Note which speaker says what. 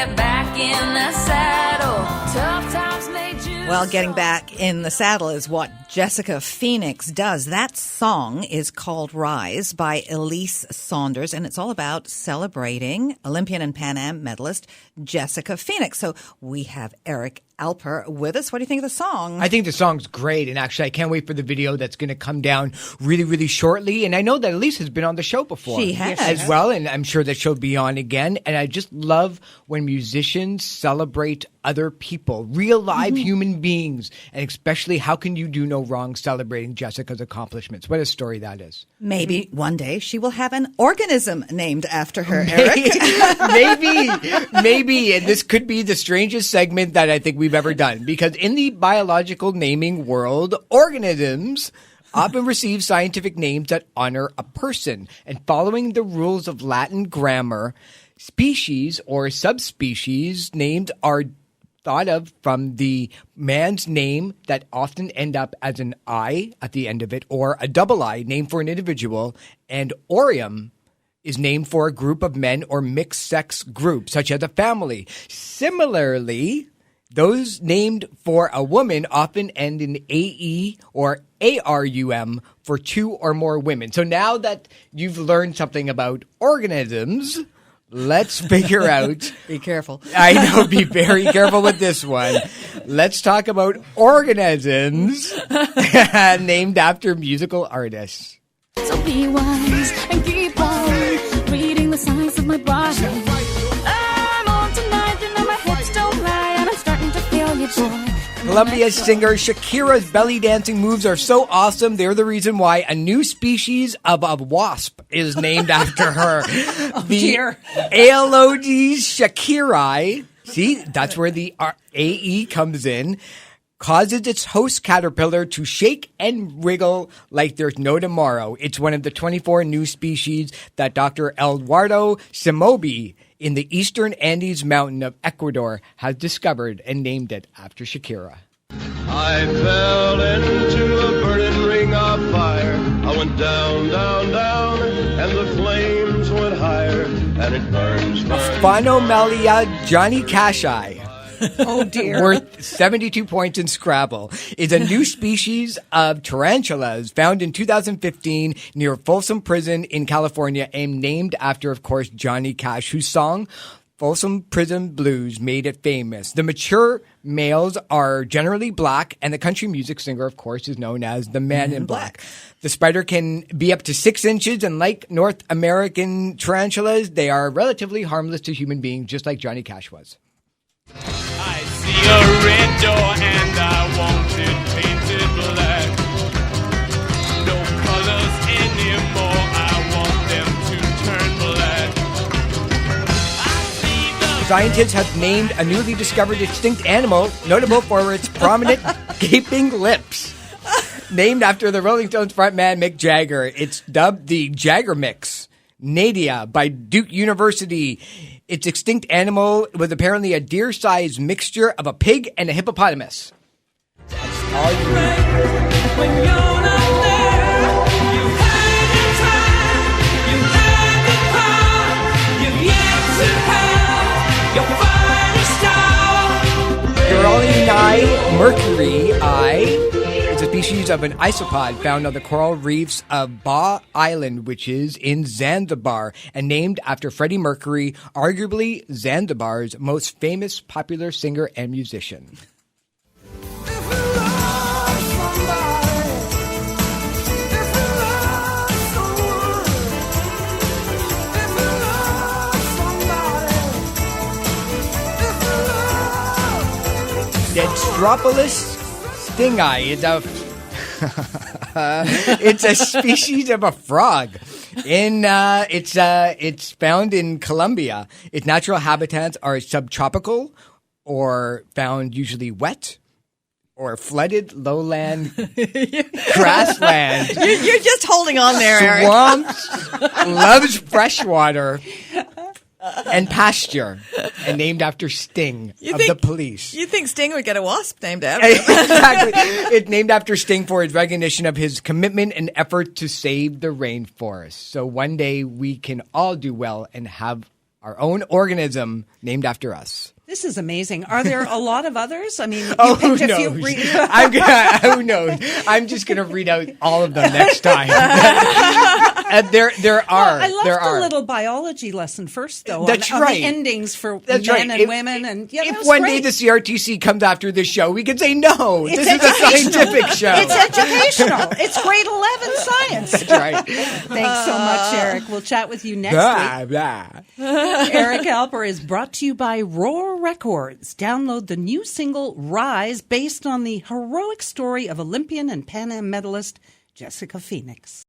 Speaker 1: get back in the saddle. Tough times made you.
Speaker 2: Well, getting back in the saddle is what Jessica Phoenix does. That song is called Rise by Elise Saunders, and it's all about celebrating Olympian and Pan Am medalist Jessica Phoenix. So we have Eric Alper with us. What do you think of the song?
Speaker 3: I think the song's great, and actually I can't wait for the video that's going to come down really, really shortly. And I know that Elise has been on the show before.
Speaker 2: She has.
Speaker 3: As well, and I'm sure that she'll be on again. And I just love when musicians celebrate other people, real live human beings, and especially how can you do no wrong celebrating Jessica's accomplishments. What a story that is.
Speaker 2: Maybe one day she will have an organism named after her, Eric.
Speaker 3: Maybe. And this could be the strangest segment that I think we've ever done, because in the biological naming world, organisms often receive scientific names that honor a person. And following the rules of Latin grammar, species or subspecies named are thought of from the man's name that often end up as an I at the end of it, or a double I named for an individual, and Orium is named for a group of men or mixed sex group, such as a family. Similarly, those named for a woman often end in AE or ARUM for two or more women. So now that you've learned something about organisms, let's figure out.
Speaker 2: Be careful.
Speaker 3: I know, be very careful with this one. Let's talk about organisms named after musical artists.
Speaker 4: So be wise and keep on reading the signs of my body. I'm on tonight, you know my hips don't lie, and I'm starting to feel you, boy.
Speaker 3: Colombia singer Shakira's belly dancing moves are so awesome. They're the reason why a new species of a wasp is named after her.
Speaker 2: Dear.
Speaker 3: Aelodes shakiri, see, that's where the AE comes in, causes its host caterpillar to shake and wriggle like there's no tomorrow. It's one of the 24 new species that Dr. Eduardo Simobi in the eastern Andes mountain of Ecuador has discovered and named it after Shakira.
Speaker 5: I fell into a burning ring of fire. I went down, down, down, and the flames went higher, and it burns.
Speaker 3: Phonomelia Johnny Cash-Eye.
Speaker 2: Oh, dear.
Speaker 3: Worth 72 points in Scrabble, is a new species of tarantulas found in 2015 near Folsom Prison in California and named after, of course, Johnny Cash, whose song Folsom Prison Blues made it famous. The mature males are generally black, and the country music singer, of course, is known as the Man in Black. The spider can be up to 6 inches, and like North American tarantulas, they are relatively harmless to human beings, just like Johnny Cash was.
Speaker 6: I see a red door and I want it painted black. No colors anymore, I want them to turn black. I see the
Speaker 3: Scientists have named a newly discovered extinct animal notable for its prominent gaping lips. Named after the Rolling Stones frontman Mick Jagger, it's dubbed the Jagger Mix. Nadia by Duke University. Its extinct animal was apparently a deer-sized mixture of a pig and a hippopotamus. That's all you need.
Speaker 1: When you're not there, you had your time, you had the power, you've yet to have your finest hour.
Speaker 3: Carolinii mercurii is a species of an isopod found on the coral reefs of Ba Island, which is in Zanzibar, and named after Freddie Mercury, arguably Zanzibar's most famous popular singer and musician. Denstropolis stingi is it's a species of a frog. It's found in Colombia. Its natural habitats are subtropical or found usually wet or flooded lowland grassland.
Speaker 2: You're just holding on there, Eric.
Speaker 3: Swamps, loves fresh water and pasture, and named after Sting the police.
Speaker 2: You think Sting would get a wasp named after him?
Speaker 3: Exactly. It's named after Sting for his recognition of his commitment and effort to save the rainforest. So one day we can all do well and have our own organism named after us.
Speaker 7: This is amazing. Are there a lot of others? I mean, you
Speaker 3: Oh, who
Speaker 7: picked a few.
Speaker 3: knows? Who knows? I'm just going to read out all of them next time. There are.
Speaker 7: I left
Speaker 3: there
Speaker 7: a
Speaker 3: are.
Speaker 7: little biology lesson first, though.
Speaker 3: That's
Speaker 7: on
Speaker 3: right.
Speaker 7: the endings for
Speaker 3: That's
Speaker 7: men
Speaker 3: right.
Speaker 7: and women, and yeah, that
Speaker 3: if
Speaker 7: was
Speaker 3: one
Speaker 7: great.
Speaker 3: day the CRTC comes after this show, we can say no. This is a
Speaker 7: educational.
Speaker 3: scientific show.
Speaker 7: It's educational. It's grade 11 science.
Speaker 3: That's right.
Speaker 7: Thanks so much, Eric. We'll chat with you next week.
Speaker 3: Blah, blah.
Speaker 7: Eric Alper is brought to you by Roar Records. Download the new single Rise, based on the heroic story of Olympian and Pan Am medalist Jessica Phoenix.